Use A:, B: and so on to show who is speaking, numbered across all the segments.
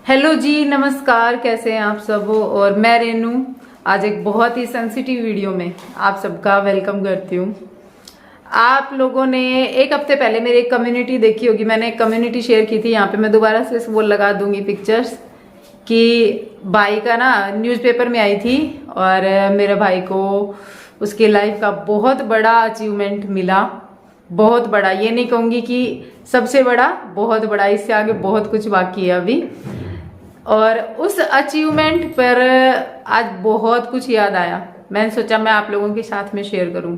A: Hello जी, नमस्कार। कैसे हैं आप सब? और मैं रेनू आज एक बहुत ही सेंसिटिव वीडियो में आप सबका वेलकम करती हूँ। आप लोगों ने एक हफ्ते पहले मेरी एक कम्युनिटी देखी होगी। मैंने एक कम्युनिटी शेयर की थी, यहाँ पे मैं दोबारा से वो लगा दूंगी पिक्चर्स कि भाई का ना न्यूज़पेपर में आई थी और मेरे भाई को उसके लाइफ का बहुत बड़ा अचीवमेंट मिला। बहुत बड़ा, ये नहीं कहूँगी कि सबसे बड़ा, बहुत बड़ा। इससे आगे बहुत कुछ बाकी है अभी। और उस अचीवमेंट पर आज बहुत कुछ याद आया। मैंने सोचा मैं आप लोगों के साथ में शेयर करूं।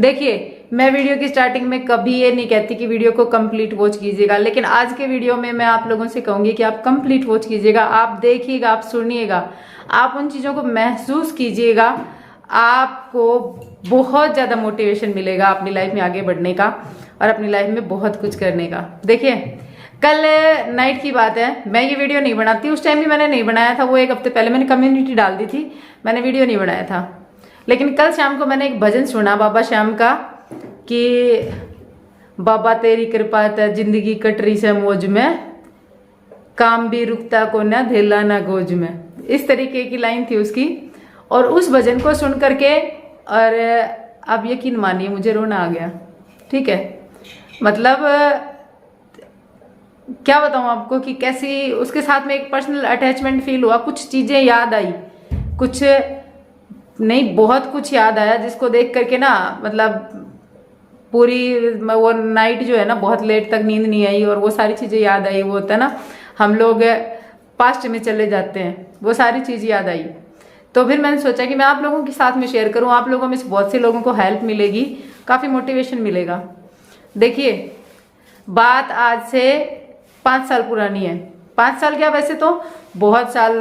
A: देखिए, मैं वीडियो की स्टार्टिंग में कभी ये नहीं कहती कि वीडियो को कंप्लीट वॉच कीजिएगा, लेकिन आज के वीडियो में मैं आप लोगों से कहूंगी कि आप कंप्लीट वॉच कीजिएगा। आप देखिएगा, आप सुनिएगा, आप उन चीजों को महसूस कीजिएगा। आपको बहुत ज्यादा मोटिवेशन मिलेगा अपनी लाइफ में आगे बढ़ने का और अपनी लाइफ में बहुत कुछ करने का। देखिए, कल नाइट की बात है, मैं ये वीडियो नहीं बनाती, उस टाइम भी मैंने नहीं बनाया था। वो एक हफ्ते पहले मैंने कम्युनिटी डाल दी थी, मैंने वीडियो नहीं बनाया था। लेकिन कल शाम को मैंने एक भजन सुना बाबा श्याम का कि बाबा तेरी कृपा ते जिंदगी कटरी से मौज में, काम भी रुकता को ना धेला ना गोज में। इस तरीके की लाइन थी उसकी। और उस भजन को सुन करके, और अब यकीन मानिए मुझे रोना आ गया। ठीक है, मतलब क्या बताऊं आपको कि कैसी उसके साथ में एक पर्सनल अटैचमेंट फील हुआ। कुछ चीजें याद आई, कुछ नहीं बहुत कुछ याद आया, जिसको देख करके ना मतलब पूरी वो नाइट जो है ना, बहुत लेट तक नींद नहीं आई और वो सारी चीजें याद आई। वो होता है ना, हम लोग पास्ट में चले जाते हैं, वो सारी चीज याद आई। तो फिर मैंने सोचा कि मैं आप लोगों के साथ में शेयर करूं। आप लोगों में से बहुत से लोगों को हेल्प मिलेगी, काफी मोटिवेशन मिलेगा। देखिए, बात आज से 5 साल पुरानी है। 5 साल क्या, वैसे तो बहुत साल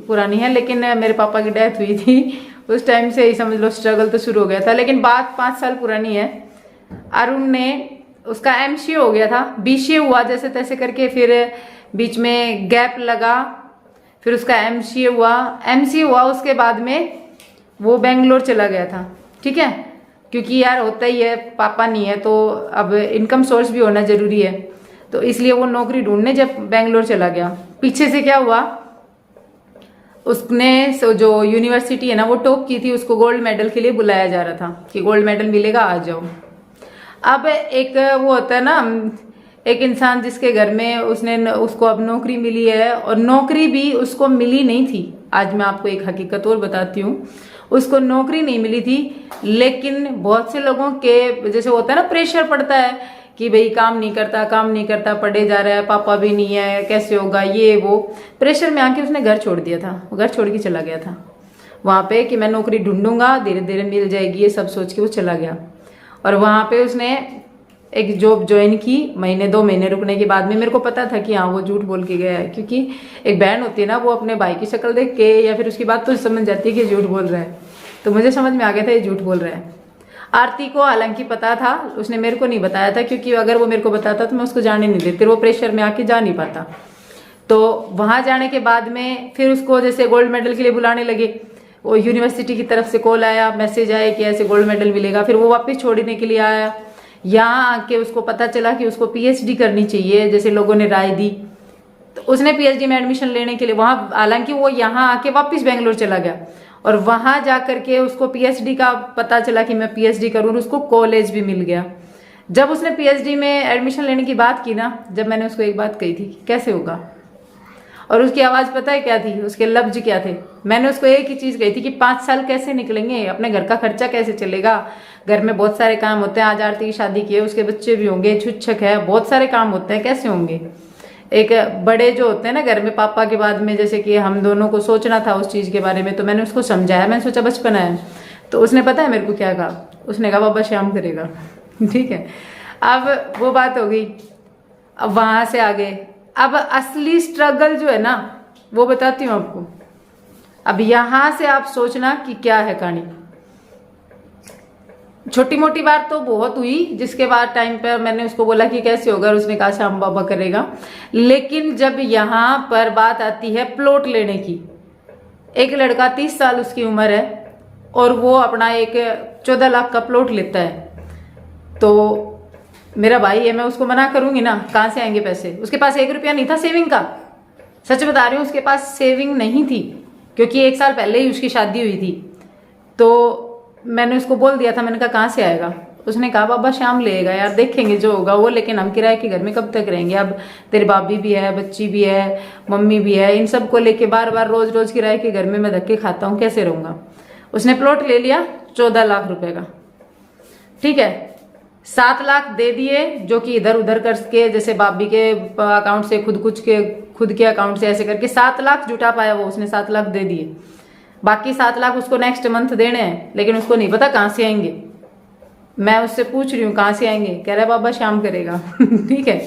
A: पुरानी है, लेकिन मेरे पापा की डेथ हुई थी उस टाइम से ही समझ लो स्ट्रगल तो शुरू हो गया था। लेकिन बात 5 साल पुरानी है। अरुण ने, उसका एमसीए हो गया था, बीसीए हुआ जैसे तैसे करके, फिर बीच में गैप लगा, फिर उसका एमसीए हुआ। उसके बाद में वो बेंगलोर चला गया था। ठीक है, क्योंकि यार होता ही है, पापा नहीं है तो अब इनकम सोर्स भी होना जरूरी है, तो इसलिए वो नौकरी ढूंढने जब बेंगलोर चला गया। पीछे से क्या हुआ, उसने जो यूनिवर्सिटी है ना वो टॉप की थी, उसको गोल्ड मेडल के लिए बुलाया जा रहा था कि गोल्ड मेडल मिलेगा, आ जाओ। अब एक वो होता है ना, एक इंसान जिसके घर में उसको अब नौकरी मिली है, और नौकरी भी उसको मिली नहीं थी। आज मैं आपको एक हकीकत और बताती हूँ, उसको नौकरी नहीं मिली थी, लेकिन बहुत से लोगों के जैसे होता है ना, प्रेशर पड़ता है कि भाई काम नहीं करता, पढ़े जा रहा है, पापा भी नहीं है, कैसे होगा, ये वो प्रेशर में आके उसने घर छोड़ दिया था। घर छोड़ के चला गया था वहां पे कि मैं नौकरी ढूंढूंगा, धीरे धीरे मिल जाएगी, ये सब सोच के वो चला गया। और वहां पे उसने एक जॉब ज्वाइन की। महीने 2 महीने रुकने के बाद में मेरे को पता था कि हाँ वो झूठ बोल के गया है, क्योंकि एक बहन होती है ना, वो अपने भाई की शक्ल देख के या फिर उसकी बात तो समझ जाती है कि झूठ बोल रहा है। तो मुझे समझ में आ गया था ये झूठ बोल रहा है। आरती को हालांकि पता था, उसने मेरे को नहीं बताया था, क्योंकि अगर वो मेरे को बताता तो मैं उसको जाने नहीं देती, वो प्रेशर में आके जा नहीं पाता। तो वहां जाने के बाद में फिर उसको जैसे गोल्ड मेडल के लिए बुलाने लगे, वो यूनिवर्सिटी की तरफ से कॉल आया, मैसेज आया कि ऐसे गोल्ड मेडल मिलेगा। फिर वो वापस छोड़ने के लिए आया। यहाँ आके उसको पता चला कि उसको पीएचडी करनी चाहिए, जैसे लोगों ने राय दी, तो उसने पीएचडी में एडमिशन लेने के लिए वहां, हालांकि वो यहाँ आके वापस बेंगलोर चला गया, और वहां जाकर के उसको पीएचडी का पता चला कि मैं पीएचडी करूँ, और उसको कॉलेज भी मिल गया। जब उसने पीएचडी में एडमिशन लेने की बात की ना, जब मैंने उसको एक बात कही थी कैसे होगा, और उसकी आवाज पता है क्या थी, उसके लफ्ज क्या थे? मैंने उसको एक ही चीज कही थी कि 5 साल कैसे निकलेंगे, अपने घर का खर्चा कैसे चलेगा, घर में बहुत सारे काम होते हैं। आज आरती की शादी की है, उसके बच्चे भी होंगे, छुच्छक है, बहुत सारे काम होते हैं, कैसे होंगे? एक बड़े जो होते हैं ना घर में, पापा के बाद में, जैसे कि हम दोनों को सोचना था उस चीज के बारे में। तो मैंने उसको समझाया, मैंने सोचा बचपना है। तो उसने पता है मेरे को क्या कहा? उसने कहा बाबा श्याम करेगा। ठीक है, अब वो बात हो गई। अब वहां से आगे, अब असली स्ट्रगल जो है ना वो बताती हूँ आपको। अब यहां से आप सोचना कि क्या है कहानी। छोटी मोटी बात तो बहुत हुई, जिसके बाद टाइम पर मैंने उसको बोला कि कैसे होगा, और उसने कहा श्याम बाबा करेगा। लेकिन जब यहां पर बात आती है प्लॉट लेने की, एक लड़का 30 साल उसकी उम्र है और वो अपना एक 14 लाख का प्लॉट लेता है। तो मेरा भाई है, मैं उसको मना करूंगी ना, कहां से आएंगे पैसे? उसके पास 1 रुपया नहीं था सेविंग का। सच बता रही हूँ, उसके पास सेविंग नहीं थी, क्योंकि 1 साल पहले ही उसकी शादी हुई थी। तो मैंने उसको बोल दिया था, मैंने कहा कहाँ से आएगा? उसने कहा बाबा शाम लेगा यार, देखेंगे जो होगा वो, लेकिन हम किराए के घर में कब तक रहेंगे? अब तेरी भाभी भी है, बच्ची भी है, मम्मी भी है, इन सबको लेके बार बार रोज रोज किराए के घर में मैं धक्के खाता हूँ, कैसे रहूंगा? उसने प्लॉट ले लिया 14 लाख रुपए का, ठीक है। 7 लाख दे दिए, जो कि इधर उधर करके, जैसे भाभी के अकाउंट से, खुद के अकाउंट से, ऐसे करके 7 लाख जुटा पाया वो, उसने 7 लाख दे दिए। बाकी 7 लाख उसको नेक्स्ट मंथ देने हैं, लेकिन उसको नहीं पता कहाँ से आएंगे। मैं उससे पूछ रही हूँ कहाँ से आएंगे, कह रहा है बाबा शाम करेगा। ठीक है,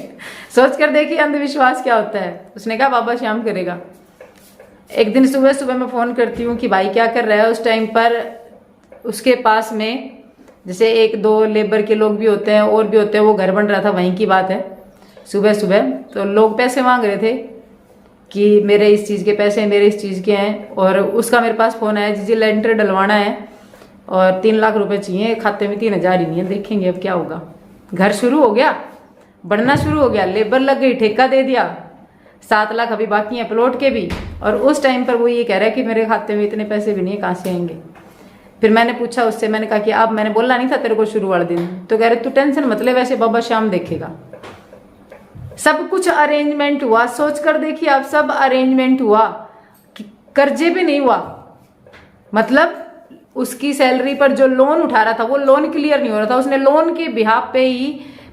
A: सोच कर देखिए अंधविश्वास क्या होता है। उसने कहा बाबा शाम करेगा। एक दिन सुबह सुबह मैं फोन करती हूँ कि भाई क्या कर रहा है। उस टाइम पर उसके पास में जैसे 1-2 लेबर के लोग भी होते हैं, और भी होते हैं, वो घर बन रहा था, वहीं की बात है। सुबह सुबह तो लोग पैसे मांग रहे थे कि मेरे इस चीज़ के पैसे, मेरे इस चीज़ के हैं। और उसका मेरे पास फोन आया, जी लेंटर डलवाना है और 3 लाख रुपए चाहिए, खाते में 3,000 ही नहीं है, देखेंगे अब क्या होगा। घर शुरू हो गया, बढ़ना शुरू हो गया, लेबर लग गई, ठेका दे दिया, 7 लाख अभी बाकी हैं प्लॉट के भी। और उस टाइम पर वो ये कह रहा है कि मेरे खाते में इतने पैसे भी नहीं है, कहाँ से आएंगे? फिर मैंने पूछा उससे, मैंने कहा कि अब मैंने बोला नहीं था तेरे को शुरू वाले दिन? तो कह रहे तू टेंशन मत ले, वैसे बाबा शाम देखेगा। सब कुछ अरेंजमेंट हुआ, सोच कर देखिए आप, सब अरेंजमेंट हुआ, कर्जे भी नहीं हुआ। मतलब उसकी सैलरी पर जो लोन उठा रहा था वो लोन क्लियर नहीं हो रहा था। उसने लोन के बिहाफ पे ही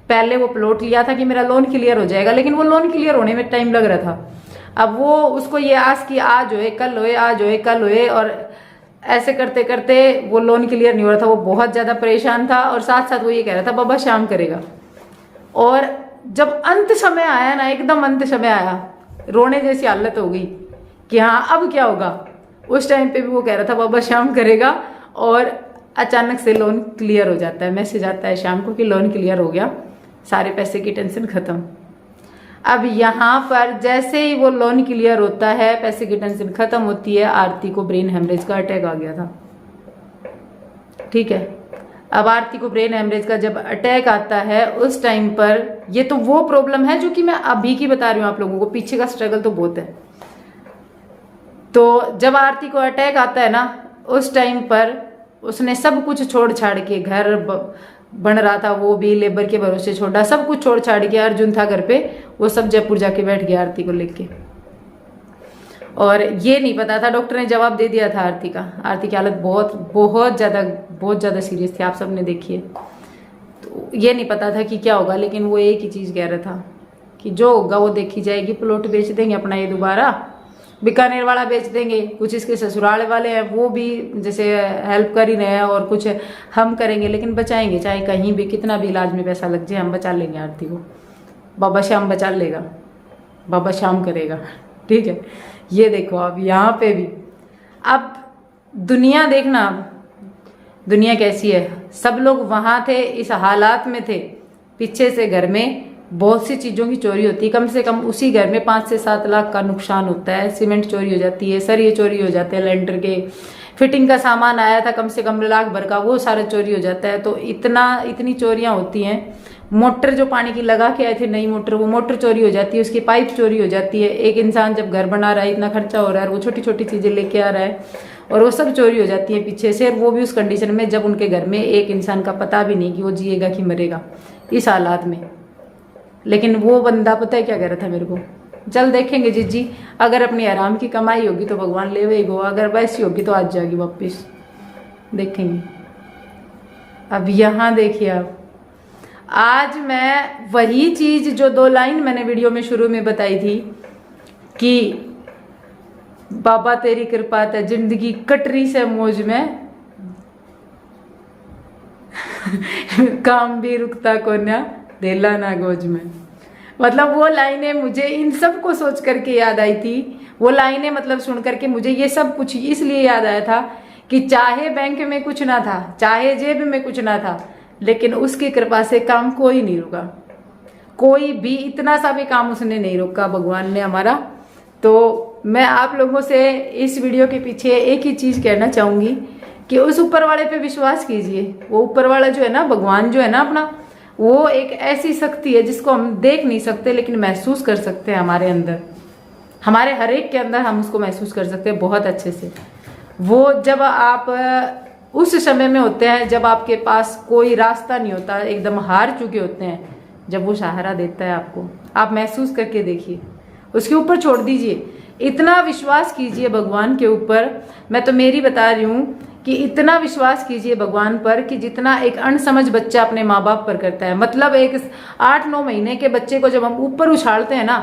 A: पहले वो प्लॉट लिया था कि मेरा लोन क्लियर हो जाएगा, लेकिन वो लोन क्लियर होने में टाइम लग रहा था। अब वो उसको ये आस कि आज होए कल होए, आज होए कल होए, और ऐसे करते करते वो लोन क्लियर नहीं हो रहा था। वो बहुत ज्यादा परेशान था, और साथ साथ वो ये कह रहा था बाबा शाम करेगा। और जब अंत समय आया ना, एकदम अंत समय आया, रोने जैसी हालत हो गई कि हाँ अब क्या होगा। उस टाइम पे भी वो कह रहा था बाबा शाम करेगा, और अचानक से लोन क्लियर हो जाता है, मैसेज आता है शाम को कि लोन क्लियर हो गया, सारे पैसे की टेंशन खत्म। अब यहाँ पर जैसे ही वो लोन क्लियर होता है, पैसे की टेंशन खत्म होती है, आरती को ब्रेन हेमरेज का अटैक आ गया था। ठीक है, अब आरती को ब्रेन हेमरेज का जब अटैक आता है, उस टाइम पर, ये तो वो प्रॉब्लम है जो कि मैं अभी की बता रही हूँ आप लोगों को, पीछे का स्ट्रगल तो बहुत है। तो जब आरती को अटैक आता है ना, उस टाइम पर उसने सब कुछ छोड़ छाड़ के, घर बन रहा था वो भी लेबर के भरोसे छोड़ा, सब कुछ छोड़ छाड़ के, अर्जुन था घर पे, वो सब जयपुर जाके बैठ गया आरती को लेके। और ये नहीं पता था, डॉक्टर ने जवाब दे दिया था आरती का, आरती की हालत बहुत ज़्यादा सीरियस थी, आप सबने देखी है। तो ये नहीं पता था कि क्या होगा, लेकिन वो एक ही चीज़ कह रहा था कि जो होगा वो देखी जाएगी, प्लॉट बेच देंगे अपना, ये दोबारा बीकानेर वाला बेच देंगे, कुछ इसके ससुराल वाले हैं वो भी जैसे हेल्प कर ही रहे हैं, और कुछ हम करेंगे, लेकिन बचाएंगे, चाहे कहीं भी कितना भी इलाज में पैसा लग जाए, हम बचा लेंगे आरती को। बाबा श्याम बचा लेगा, बाबा शाम करेगा। ठीक है, ये देखो अब यहाँ पे भी, अब दुनिया देखना, दुनिया कैसी है। सब लोग वहाँ थे, इस हालात में थे, पीछे से घर में बहुत सी चीज़ों की चोरी होती है, कम से कम उसी घर में 5 से 7 लाख का नुकसान होता है। सीमेंट चोरी हो जाती है, सरिये चोरी हो जाते हैं, लेंटर के फिटिंग का सामान आया था कम से कम लाख भर का, वो सारा चोरी हो जाता है। तो इतनी चोरियां होती हैं। मोटर जो पानी की लगा के आए थे, नई मोटर, वो मोटर चोरी हो जाती है, उसकी पाइप चोरी हो जाती है। एक इंसान जब घर बना रहा है, इतना खर्चा हो रहा है, वो छोटी छोटी चीज़ें लेके आ रहा है, और वो सब चोरी हो जाती है पीछे से, वो भी उस कंडीशन में जब उनके घर में एक इंसान का पता भी नहीं कि वो जिएगा कि मरेगा, इस हालात में। लेकिन वो बंदा पता है क्या कह रहा था मेरे को, चल देखेंगे जीजी, अगर अपनी आराम की कमाई होगी तो भगवान ले गो, अगर वैसी होगी तो आज जाएगी वापिस, देखेंगे। अब यहाँ देखिए, आप आज मैं वही चीज जो 2 लाइन मैंने वीडियो में शुरू में बताई थी कि बाबा तेरी कृपा है जिंदगी कटरी से मौज में काम भी रुकता कोन्या देला ना गोज में। मतलब वो लाइनें मुझे इन सब को सोच करके याद आई थी। वो लाइनें मतलब सुन करके मुझे ये सब कुछ इसलिए याद आया था कि चाहे बैंक में कुछ ना था, चाहे जेब में कुछ ना था, लेकिन उसकी कृपा से काम कोई नहीं रुका, कोई भी इतना सा भी काम उसने नहीं रोका, भगवान ने हमारा। तो मैं आप लोगों से इस वीडियो के पीछे एक ही चीज कहना चाहूंगी कि उस ऊपर वाले पे विश्वास कीजिए। वो ऊपर वाला जो है ना, भगवान जो है ना अपना, वो एक ऐसी शक्ति है जिसको हम देख नहीं सकते लेकिन महसूस कर सकते हैं हमारे अंदर। हमारे हर एक के अंदर हम उसको महसूस कर सकते हैं बहुत अच्छे से। वो जब आप उस समय में होते हैं जब आपके पास कोई रास्ता नहीं होता, एकदम हार चुके होते हैं, जब वो सहारा देता है आपको, आप महसूस करके देखिए, उसके ऊपर छोड़ दीजिए, इतना विश्वास कीजिए भगवान के ऊपर। मैं तो मेरी बता रही हूँ कि इतना विश्वास कीजिए भगवान पर कि जितना एक अनसमझ बच्चा अपने माँ बाप पर करता है। मतलब एक 8-9 महीने के बच्चे को जब हम ऊपर उछालते हैं ना,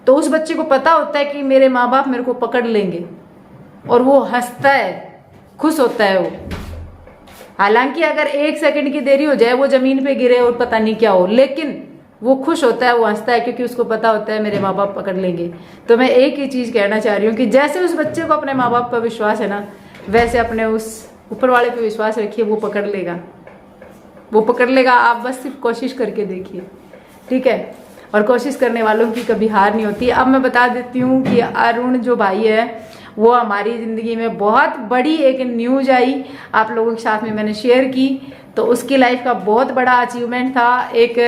A: तो उस बच्चे को पता होता है कि मेरे माँ बाप मेरे को पकड़ लेंगे, और वो हंसता है, खुश होता है वो। हालांकि अगर 1 सेकंड की देरी हो जाए, वो जमीन पे गिरे और पता नहीं क्या हो, लेकिन वो खुश होता है, वो हंसता है, क्योंकि उसको पता होता है मेरे माँ बाप पकड़ लेंगे। तो मैं एक ही चीज कहना चाह रही हूँ कि जैसे उस बच्चे को अपने माँ बाप पर विश्वास है ना, वैसे अपने उस ऊपर वाले पे विश्वास रखिए, वो पकड़ लेगा, वो पकड़ लेगा। आप बस सिर्फ कोशिश करके देखिए, ठीक है। और कोशिश करने वालों की कभी हार नहीं होती। अब मैं बता देती हूँ कि अरुण जो भाई है, वो हमारी ज़िंदगी में बहुत बड़ी एक न्यूज आई, आप लोगों के साथ में मैंने शेयर की। तो उसकी लाइफ का बहुत बड़ा अचीवमेंट था। एक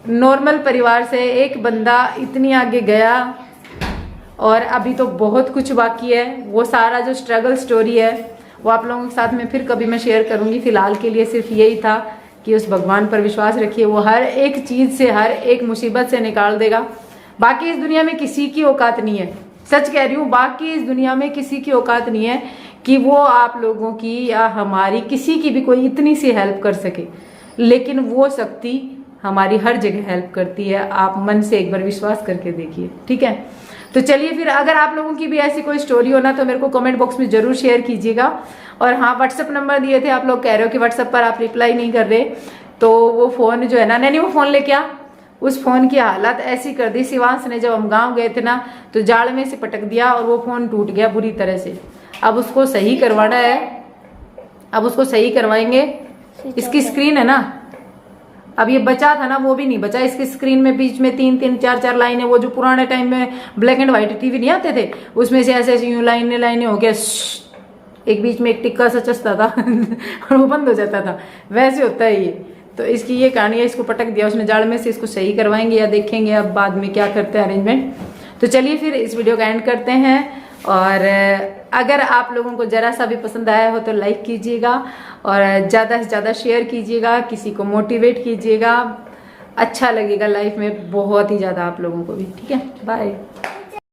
A: नॉर्मल परिवार से एक बंदा इतनी आगे गया, और अभी तो बहुत कुछ बाकी है। वो सारा जो स्ट्रगल स्टोरी है वो आप लोगों के साथ में फिर कभी मैं शेयर करूँगी। फिलहाल के लिए सिर्फ यही था कि उस भगवान पर विश्वास रखिए, वो हर एक चीज़ से, हर एक मुसीबत से निकाल देगा। बाकी इस दुनिया में किसी की औकात नहीं है, सच कह रही हूँ, बाकी इस दुनिया में किसी की औकात नहीं है कि वो आप लोगों की या हमारी किसी की भी कोई इतनी सी हेल्प कर सके। लेकिन वो शक्ति हमारी हर जगह हेल्प करती है। आप मन से एक बार विश्वास करके देखिए, ठीक है। तो चलिए फिर, अगर आप लोगों की भी ऐसी कोई स्टोरी हो ना, तो मेरे को कमेंट बॉक्स में जरूर शेयर कीजिएगा। और हाँ, व्हाट्सएप नंबर दिए थे, आप लोग कह रहे हो कि व्हाट्सएप पर आप रिप्लाई नहीं कर रहे, तो वो फ़ोन जो है ना, नहीं वो फ़ोन लेके आ, उस फ़ोन की हालत ऐसी कर दी शिवांश ने, जब हम गाँव गए थे ना, तो जाड़ में से पटक दिया और वो फ़ोन टूट गया बुरी तरह से। अब उसको सही करवाना है, अब उसको सही करवाएंगे। इसकी स्क्रीन है ना, अब ये बचा था ना, वो भी नहीं बचा। इसकी स्क्रीन में बीच में 3-3, 4-4 लाइनें, वो जो पुराने टाइम में ब्लैक एंड व्हाइट टीवी नहीं आते थे, उसमें से ऐसे ऐसे यूं लाइनें हो गया, एक बीच में एक टिक्का सा चसता था और वो बंद हो जाता था, वैसे होता है ये। तो इसकी ये कहानी है, इसको पटक दिया उसने जाड़ में से, इसको सही करवाएंगे या देखेंगे अब बाद में क्या करते हैं अरेंजमेंट। तो चलिए फिर इस वीडियो का एंड करते हैं। और अगर आप लोगों को जरा सा भी पसंद आया हो तो लाइक कीजिएगा, और ज़्यादा से ज़्यादा शेयर कीजिएगा, किसी को मोटिवेट कीजिएगा, अच्छा लगेगा लाइफ में बहुत ही ज़्यादा आप लोगों को भी, ठीक है। बाय।